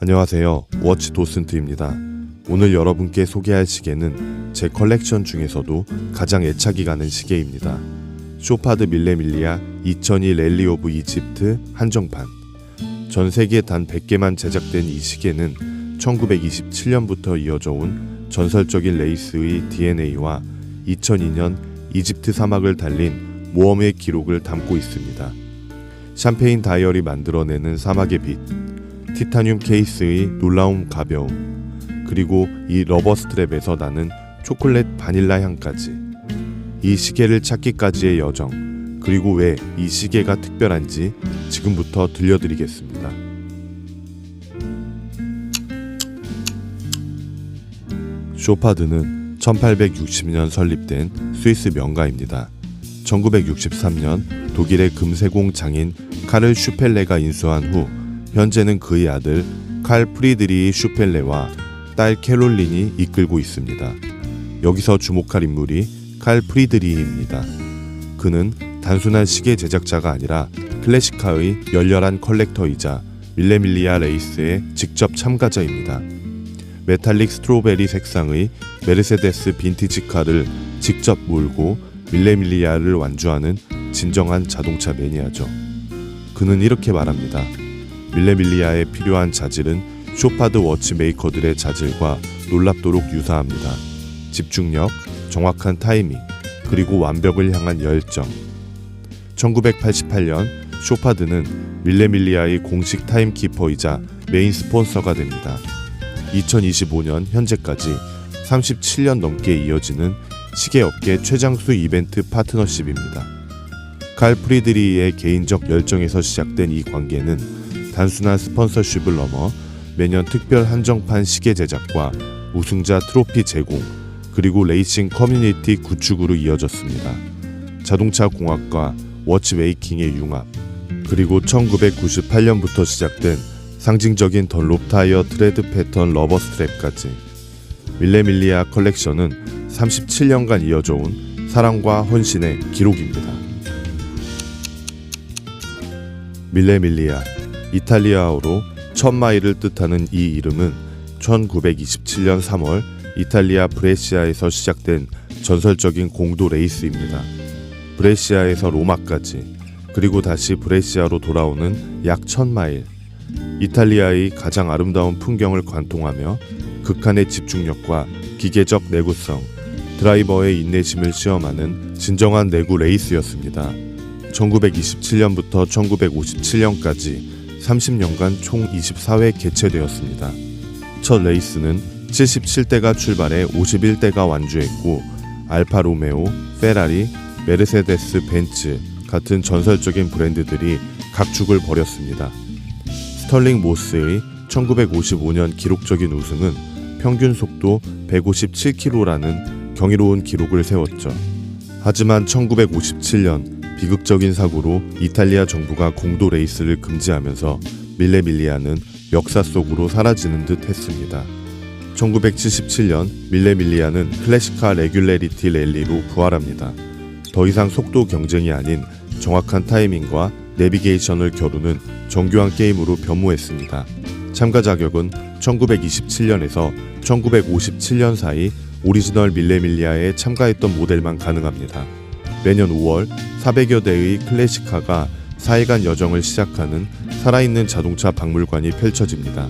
안녕하세요. 워치 도슨트입니다. 오늘 여러분께 소개할 시계는 제 컬렉션 중에서도 가장 애착이 가는 시계입니다. 쇼파드 밀레밀리아 2002 랠리 오브 이집트 한정판. 전 세계 단 100개만 제작된 이 시계는 1927년부터 이어져 온 전설적인 레이스의 DNA와 2002년 이집트 사막을 달린 모험의 기록을 담고 있습니다. 샴페인 다이얼이 만들어내는 사막의 빛, 티타늄 케이스의 놀라운 가벼움, 그리고 이 러버 스트랩에서 나는 초콜릿 바닐라 향까지. 이 시계를 찾기까지의 여정, 그리고 왜 이 시계가 특별한지 지금부터 들려드리겠습니다. 쇼파드는 1860년 설립된 스위스 명가입니다. 1963년 독일의 금세공 장인 카를 슈펠레가 인수한 후 현재는 그의 아들 칼 프리드리히 슈펠레와 딸 캐롤린이 이끌고 있습니다. 여기서 주목할 인물이 칼 프리드리히입니다. 그는 단순한 시계 제작자가 아니라 클래식카의 열렬한 컬렉터이자 밀레밀리아 레이스의 직접 참가자입니다. 메탈릭 스트로베리 색상의 메르세데스 빈티지 카를 직접 몰고 밀레밀리아를 완주하는 진정한 자동차 매니아죠. 그는 이렇게 말합니다. 밀레밀리아에 필요한 자질은 쇼파드 워치 메이커들의 자질과 놀랍도록 유사합니다. 집중력, 정확한 타이밍, 그리고 완벽을 향한 열정. 1988년 쇼파드는 밀레밀리아의 공식 타임키퍼이자 메인 스폰서가 됩니다. 2025년 현재까지 37년 넘게 이어지는 시계업계 최장수 이벤트 파트너십입니다. 칼 프리드리히의 개인적 열정에서 시작된 이 관계는 단순한 스폰서십을 넘어 매년 특별 한정판 시계 제작과 우승자 트로피 제공, 그리고 레이싱 커뮤니티 구축으로 이어졌습니다. 자동차 공학과 워치 메이킹의 융합, 그리고 1998년부터 시작된 상징적인 던롭 타이어 트레드 패턴 러버 스트랩까지. 밀레밀리아 컬렉션은 37년간 이어져 온 사랑과 헌신의 기록입니다. 밀레밀리아, 이탈리아어로 1000마일을 뜻하는 이 이름은 1927년 3월 이탈리아 브레시아에서 시작된 전설적인 공도 레이스입니다. 브레시아에서 로마까지, 그리고 다시 브레시아로 돌아오는 약 1000마일. 이탈리아의 가장 아름다운 풍경을 관통하며 극한의 집중력과 기계적 내구성, 드라이버의 인내심을 시험하는 진정한 내구 레이스였습니다. 1927년부터 1957년까지 30년간 총 24회 개최되었습니다. 첫 레이스는 77대가 출발해 51대가 완주했고 알파 로메오, 페라리, 메르세데스 벤츠 같은 전설적인 브랜드들이 각축을 벌였습니다. 스털링 모스의 1955년 기록적인 우승은 평균 속도 157km라는 경이로운 기록을 세웠죠. 하지만 1957년 비극적인 사고로 이탈리아 정부가 공도 레이스를 금지하면서 밀레밀리아는 역사 속으로 사라지는 듯 했습니다. 1977년 밀레밀리아는 클래식카 레귤레리티 랠리로 부활합니다. 더 이상 속도 경쟁이 아닌 정확한 타이밍과 내비게이션을 겨루는 정교한 게임으로 변모했습니다. 참가 자격은 1927년에서 1957년 사이 오리지널 밀레밀리아에 참가했던 모델만 가능합니다. 매년 5월 400여 대의 클래식카가 4일간 여정을 시작하는 살아있는 자동차 박물관이 펼쳐집니다.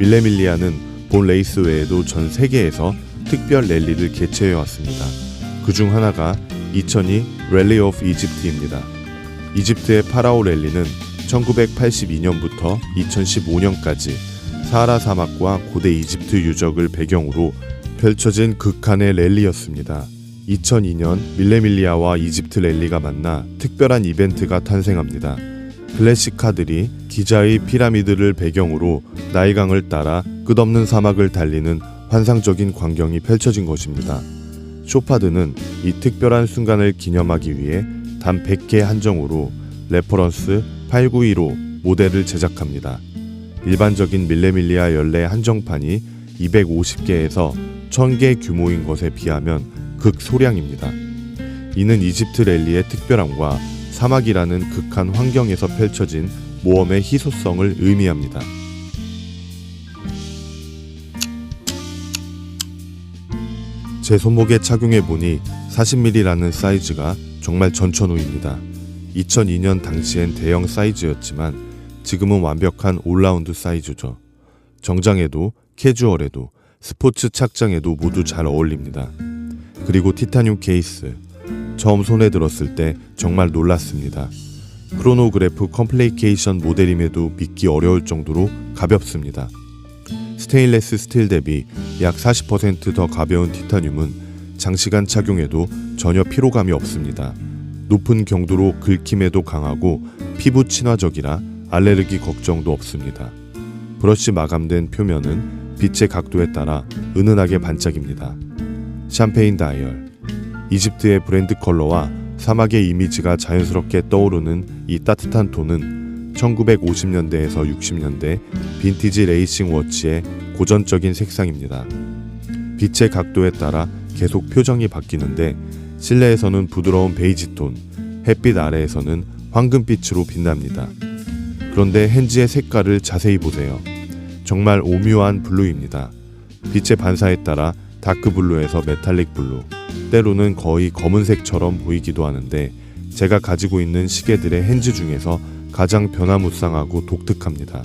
밀레밀리아는 본 레이스 외에도 전 세계에서 특별 랠리를 개최해왔습니다. 그 중 하나가 2002 랠리 오브 이집트입니다. 이집트의 파라오 랠리는 1982년부터 2015년까지 사하라 사막과 고대 이집트 유적을 배경으로 펼쳐진 극한의 랠리였습니다. 2002년 밀레밀리아와 이집트 랠리가 만나 특별한 이벤트가 탄생합니다. 클래식카들이 기자의 피라미드를 배경으로 나일강을 따라 끝없는 사막을 달리는 환상적인 광경이 펼쳐진 것입니다. 쇼파드는 이 특별한 순간을 기념하기 위해 단 100개 한정으로 레퍼런스 8915 모델을 제작합니다. 일반적인 밀레밀리아 연례 한정판이 250개에서 1000개 규모인 것에 비하면 극소량입니다. 이는 이집트 랠리의 특별함과 사막이라는 극한 환경에서 펼쳐진 모험의 희소성을 의미합니다. 제 손목에 착용해보니 40mm라는 사이즈가 정말 전천후입니다. 2002년 당시엔 대형 사이즈였지만 지금은 완벽한 올라운드 사이즈죠. 정장에도 캐주얼에도 스포츠 착장에도 모두 잘 어울립니다. 그리고 티타늄 케이스, 처음 손에 들었을 때 정말 놀랐습니다. 크로노그래프 컴플레이케이션 모델임에도 믿기 어려울 정도로 가볍습니다. 스테인레스 스틸 대비 약 40% 더 가벼운 티타늄은 장시간 착용해도 전혀 피로감이 없습니다. 높은 경도로 긁힘에도 강하고 피부 친화적이라 알레르기 걱정도 없습니다. 브러쉬 마감된 표면은 빛의 각도에 따라 은은하게 반짝입니다. 샴페인 다이얼, 이집트의 브랜드 컬러와 사막의 이미지가 자연스럽게 떠오르는 이 따뜻한 톤은 1950년대에서 60년대 빈티지 레이싱 워치의 고전적인 색상입니다. 빛의 각도에 따라 계속 표정이 바뀌는데 실내에서는 부드러운 베이지 톤, 햇빛 아래에서는 황금빛으로 빛납니다. 그런데 핸즈의 색깔을 자세히 보세요. 정말 오묘한 블루입니다. 빛의 반사에 따라 다크 블루에서 메탈릭 블루, 때로는 거의 검은색처럼 보이기도 하는데 제가 가지고 있는 시계들의 핸즈 중에서 가장 변화무쌍하고 독특합니다.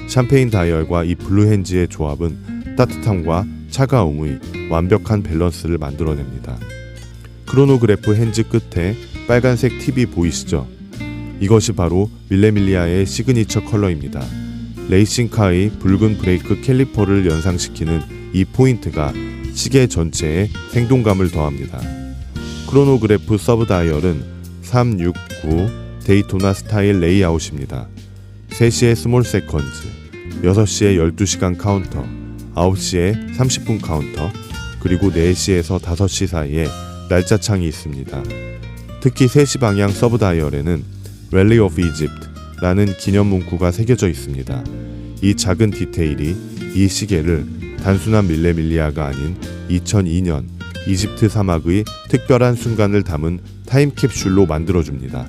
샴페인 다이얼과 이 블루 핸즈의 조합은 따뜻함과 차가움의 완벽한 밸런스를 만들어냅니다. 크로노그래프 핸즈 끝에 빨간색 팁이 보이시죠? 이것이 바로 밀레밀리아의 시그니처 컬러입니다. 레이싱카의 붉은 브레이크 캘리퍼를 연상시키는 이 포인트가 시계 전체에 생동감을 더합니다. 크로노그래프 서브 다이얼은 369 데이토나 스타일 레이아웃입니다. 3시에 스몰 세컨즈, 6시에 12시간 카운터, 9시에 30분 카운터, 그리고 4시에서 5시 사이에 날짜창이 있습니다. 특히 3시 방향 서브 다이얼에는 랠리 오브 이집트라는 기념 문구가 새겨져 있습니다. 이 작은 디테일이 이 시계를 단순한 밀레밀리아가 아닌 2002년 이집트 사막의 특별한 순간을 담은 타임캡슐로 만들어줍니다.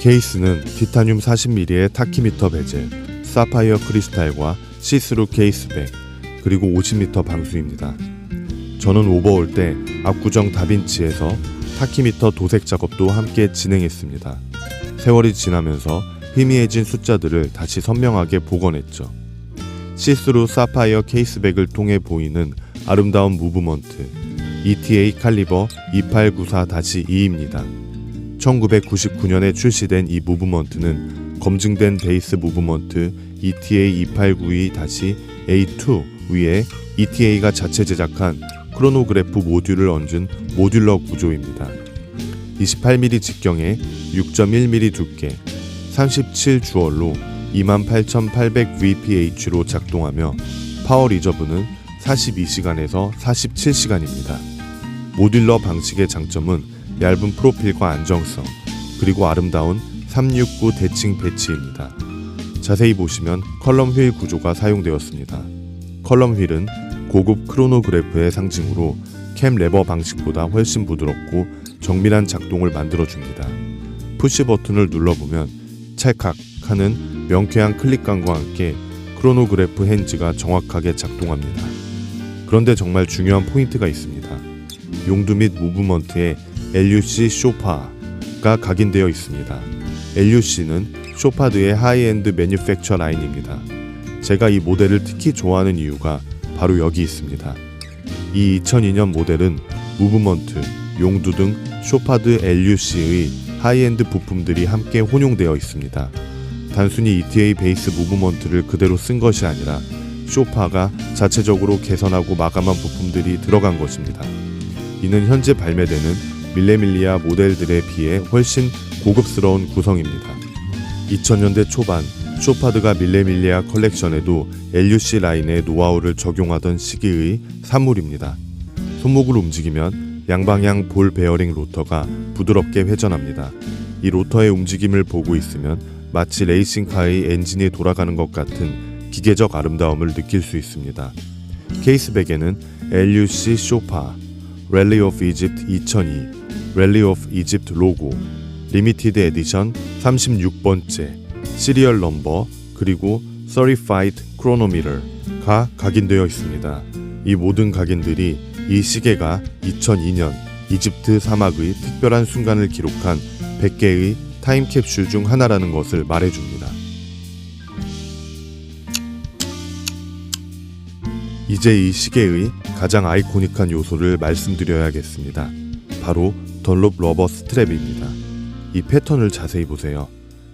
케이스는 티타늄 40mm의 타키미터 베젤, 사파이어 크리스탈과 시스루 케이스백, 그리고 50m 방수입니다. 저는 오버올 때 압구정 다빈치에서 타키미터 도색 작업도 함께 진행했습니다. 세월이 지나면서 희미해진 숫자들을 다시 선명하게 복원했죠. 시스루 사파이어 케이스백을 통해 보이는 아름다운 무브먼트, ETA 칼리버 2894-2입니다. 1999년에 출시된 이 무브먼트는 검증된 베이스 무브먼트 ETA 2892-A2 위에 ETA가 자체 제작한 크로노그래프 모듈을 얹은 모듈러 구조입니다. 28mm 직경에 6.1mm 두께, 37 주얼로 28800 VPH로 작동하며 파워 리저브는 42시간에서 47시간입니다. 모듈러 방식의 장점은 얇은 프로필과 안정성, 그리고 아름다운 369 대칭 배치입니다. 자세히 보시면 컬럼 휠 구조가 사용되었습니다. 컬럼 휠은 고급 크로노그래프의 상징으로 캠 레버 방식보다 훨씬 부드럽고 정밀한 작동을 만들어줍니다. 푸시 버튼을 눌러보면 찰칵 하는 명쾌한 클릭감과 함께 크로노그래프 핸즈가 정확하게 작동합니다. 그런데 정말 중요한 포인트가 있습니다. 용두 및 무브먼트에 LUC 쇼파가 각인되어 있습니다. LUC는 쇼파드의 하이엔드 매뉴팩처 라인입니다. 제가 이 모델을 특히 좋아하는 이유가 바로 여기 있습니다. 이 2002년 모델은 무브먼트, 용두 등 쇼파드 LUC의 하이엔드 부품들이 함께 혼용되어 있습니다. 단순히 ETA 베이스 무브먼트를 그대로 쓴 것이 아니라 쇼파가 자체적으로 개선하고 마감한 부품들이 들어간 것입니다. 이는 현재 발매되는 밀레밀리아 모델들에 비해 훨씬 고급스러운 구성입니다. 2000년대 초반 쇼파드가 밀레밀리아 컬렉션에도 LUC 라인의 노하우를 적용하던 시기의 산물입니다. 손목을 움직이면 양방향 볼 베어링 로터가 부드럽게 회전합니다. 이 로터의 움직임을 보고 있으면 마치 레이싱카의 엔진이 돌아가는 것 같은 기계적 아름다움을 느낄 수 있습니다. 케이스백에는 LUC 쇼파, 랠리 오브 이집트 2002, 랠리 오브 이집트 로고, 리미티드 에디션 36번째, 시리얼 넘버, 그리고 Certified Chronometer가 각인되어 있습니다. 이 모든 각인들이 이 시계가 2002년 이집트 사막의 특별한 순간을 기록한 100개의 타임캡슐 중 하나라는 것을 말해줍니다. 이제 이 시계의 가장 아이코닉한 요소를 말씀드려야겠습니다. 바로 던롭 러버 스트랩입니다. 이 패턴을 자세히 보세요.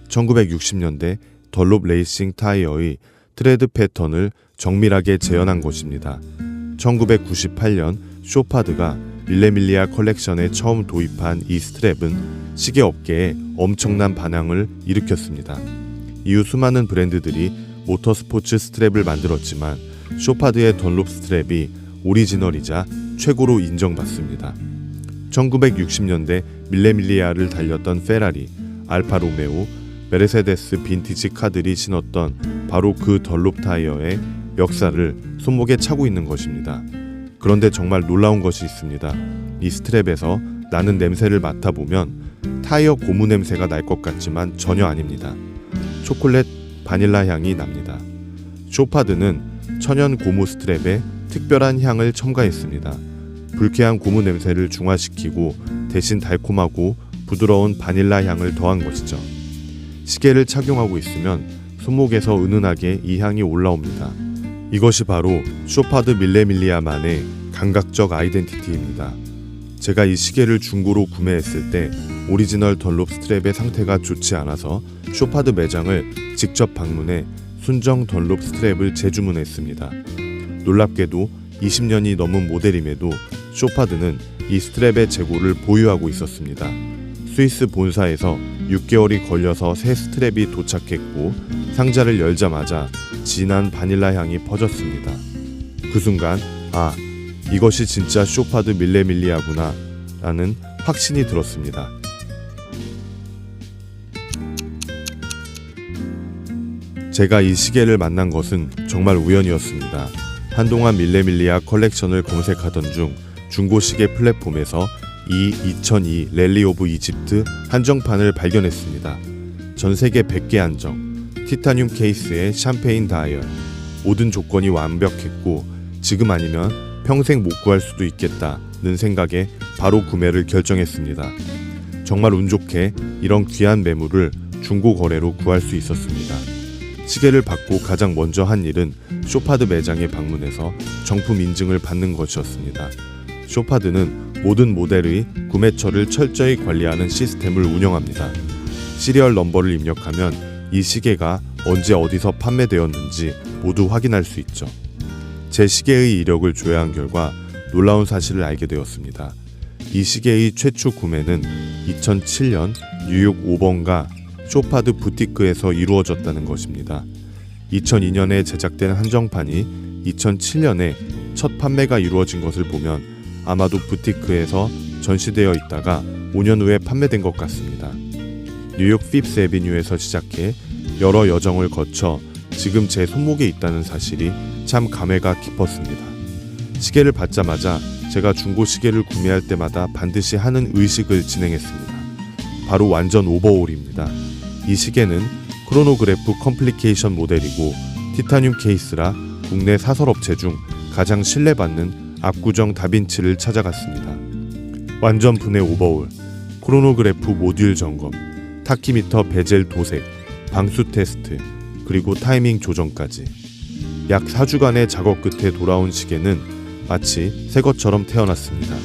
1960년대 던롭 레이싱 타이어의 트레드 패턴을 정밀하게 재현한 것입니다. 1998년 쇼파드가 밀레밀리아 컬렉션에 처음 도입한 이 스트랩은 시계 업계에 엄청난 반향을 일으켰습니다. 이후 수많은 브랜드들이 모터스포츠 스트랩을 만들었지만 쇼파드의 던롭 스트랩이 오리지널이자 최고로 인정받습니다. 1960년대 밀레밀리아를 달렸던 페라리, 알파로메오, 메르세데스 빈티지 카들이 신었던 바로 그 던롭 타이어의 역사를 손목에 차고 있는 것입니다. 그런데 정말 놀라운 것이 있습니다. 이 스트랩에서 나는 냄새를 맡아보면 타이어 고무 냄새가 날 것 같지만 전혀 아닙니다. 초콜릿, 바닐라 향이 납니다. 쇼파드는 천연 고무 스트랩에 특별한 향을 첨가했습니다. 불쾌한 고무 냄새를 중화시키고 대신 달콤하고 부드러운 바닐라 향을 더한 것이죠. 시계를 착용하고 있으면 손목에서 은은하게 이 향이 올라옵니다. 이것이 바로 쇼파드 밀레밀리아만의 감각적 아이덴티티입니다. 제가 이 시계를 중고로 구매했을 때 오리지널 던롭 스트랩의 상태가 좋지 않아서 쇼파드 매장을 직접 방문해 순정 던롭 스트랩을 재주문했습니다. 놀랍게도 20년이 넘은 모델임에도 쇼파드는 이 스트랩의 재고를 보유하고 있었습니다. 스위스 본사에서 6개월이 걸려서 새 스트랩이 도착했고 상자를 열자마자 진한 바닐라 향이 퍼졌습니다. 그 순간 이것이 진짜 쇼파드 밀레밀리아구나 라는 확신이 들었습니다. 제가 이 시계를 만난 것은 정말 우연이었습니다. 한동안 밀레밀리아 컬렉션을 검색하던 중 중고 시계 플랫폼에서 이 2002 랠리 오브 이집트 한정판을 발견했습니다. 전 세계 100개 한정, 티타늄 케이스에 샴페인 다이얼, 모든 조건이 완벽했고 지금 아니면 평생 못 구할 수도 있겠다는 생각에 바로 구매를 결정했습니다. 정말 운 좋게 이런 귀한 매물을 중고 거래로 구할 수 있었습니다. 시계를 받고 가장 먼저 한 일은 쇼파드 매장에 방문해서 정품 인증을 받는 것이었습니다. 쇼파드는 모든 모델의 구매처를 철저히 관리하는 시스템을 운영합니다. 시리얼 넘버를 입력하면 이 시계가 언제 어디서 판매되었는지 모두 확인할 수 있죠. 제 시계의 이력을 조회한 결과 놀라운 사실을 알게 되었습니다. 이 시계의 최초 구매는 2007년 뉴욕 5번가 쇼파드 부티크에서 이루어졌다는 것입니다. 2002년에 제작된 한정판이 2007년에 첫 판매가 이루어진 것을 보면 아마도 부티크에서 전시되어 있다가 5년 후에 판매된 것 같습니다. 뉴욕 핍스 애비뉴에서 시작해 여러 여정을 거쳐 지금 제 손목에 있다는 사실이 참 감회가 깊었습니다. 시계를 받자마자 제가 중고 시계를 구매할 때마다 반드시 하는 의식을 진행했습니다. 바로 완전 오버홀입니다. 이 시계는 크로노그래프 컴플리케이션 모델이고 티타늄 케이스라 국내 사설업체 중 가장 신뢰받는 압구정 다빈치를 찾아갔습니다. 완전 분해 오버홀, 크로노그래프 모듈 점검, 타키미터 베젤 도색, 방수 테스트, 그리고 타이밍 조정까지. 약 4주간의 작업 끝에 돌아온 시계는 마치 새 것처럼 태어났습니다.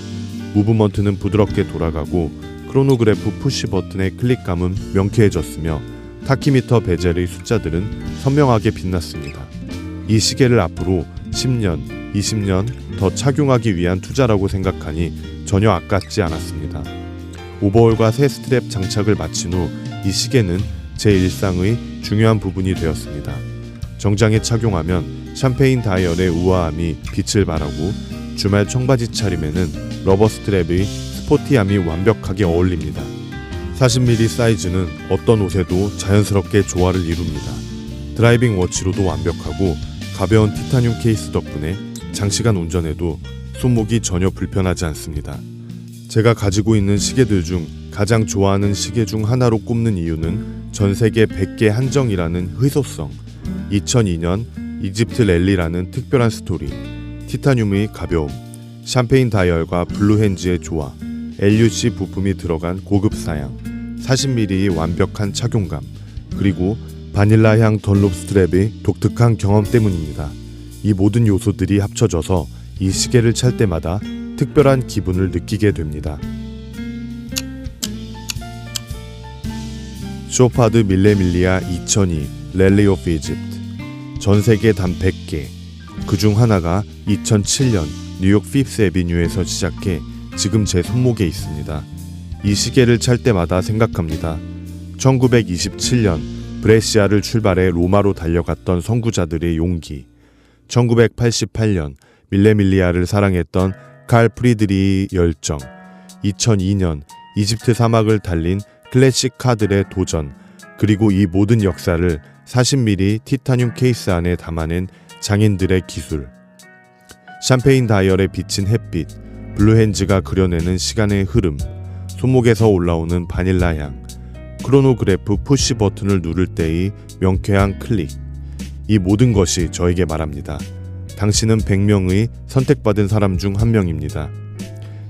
무브먼트는 부드럽게 돌아가고 크로노그래프 푸시 버튼의 클릭감은 명쾌해졌으며 타키미터 베젤의 숫자들은 선명하게 빛났습니다. 이 시계를 앞으로 10년, 20년 더 착용하기 위한 투자라고 생각하니 전혀 아깝지 않았습니다. 오버홀과 새 스트랩 장착을 마친 후 이 시계는 제 일상의 중요한 부분이 되었습니다. 정장에 착용하면 샴페인 다이얼의 우아함이 빛을 발하고 주말 청바지 차림에는 러버 스트랩의 스포티함이 완벽하게 어울립니다. 40mm 사이즈는 어떤 옷에도 자연스럽게 조화를 이룹니다. 드라이빙 워치로도 완벽하고 가벼운 티타늄 케이스 덕분에 장시간 운전해도 손목이 전혀 불편하지 않습니다. 제가 가지고 있는 시계들 중 가장 좋아하는 시계 중 하나로 꼽는 이유는 전 세계 100개 한정이라는 희소성, 2002년 이집트 랠리라는 특별한 스토리, 티타늄의 가벼움, 샴페인 다이얼과 블루핸즈의 조화, LUC 부품이 들어간 고급 사양, 40mm의 완벽한 착용감, 그리고 바닐라 향 던롭 스트랩의 독특한 경험 때문입니다. 이 모든 요소들이 합쳐져서 이 시계를 찰 때마다 특별한 기분을 느끼게 됩니다. 쇼파드 밀레밀리아 2002 랠리 오브 이집트. 전 세계 단 100개, 그중 하나가 2007년 뉴욕 피프스 애비뉴에서 시작해 지금 제 손목에 있습니다. 이 시계를 찰 때마다 생각합니다. 1927년 브레시아를 출발해 로마로 달려갔던 선구자들의 용기, 1988년 밀레밀리아를 사랑했던 칼 프리드리히의 열정, 2002년 이집트 사막을 달린 클래식 카들의 도전, 그리고 이 모든 역사를 40mm 티타늄 케이스 안에 담아낸 장인들의 기술. 샴페인 다이얼에 비친 햇빛, 블루핸즈가 그려내는 시간의 흐름, 손목에서 올라오는 바닐라 향, 크로노그래프 푸시 버튼을 누를 때의 명쾌한 클릭. 이 모든 것이 저에게 말합니다. 당신은 100명의 선택받은 사람 중 한 명입니다.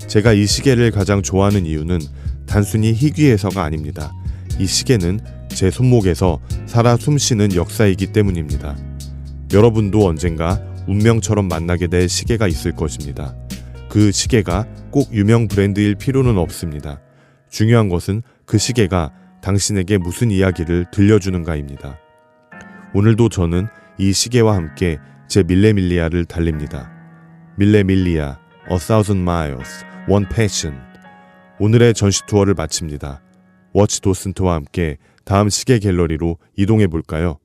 제가 이 시계를 가장 좋아하는 이유는 단순히 희귀해서가 아닙니다. 이 시계는 제 손목에서 살아 숨쉬는 역사이기 때문입니다. 여러분도 언젠가 운명처럼 만나게 될 시계가 있을 것입니다. 그 시계가 꼭 유명 브랜드일 필요는 없습니다. 중요한 것은 그 시계가 당신에게 무슨 이야기를 들려주는가입니다. 오늘도 저는 이 시계와 함께 제 밀레밀리아를 달립니다. 밀레밀리아, A Thousand Miles, One Passion. 오늘의 전시 투어를 마칩니다. 워치 도슨트와 함께 다음 시계 갤러리로 이동해 볼까요?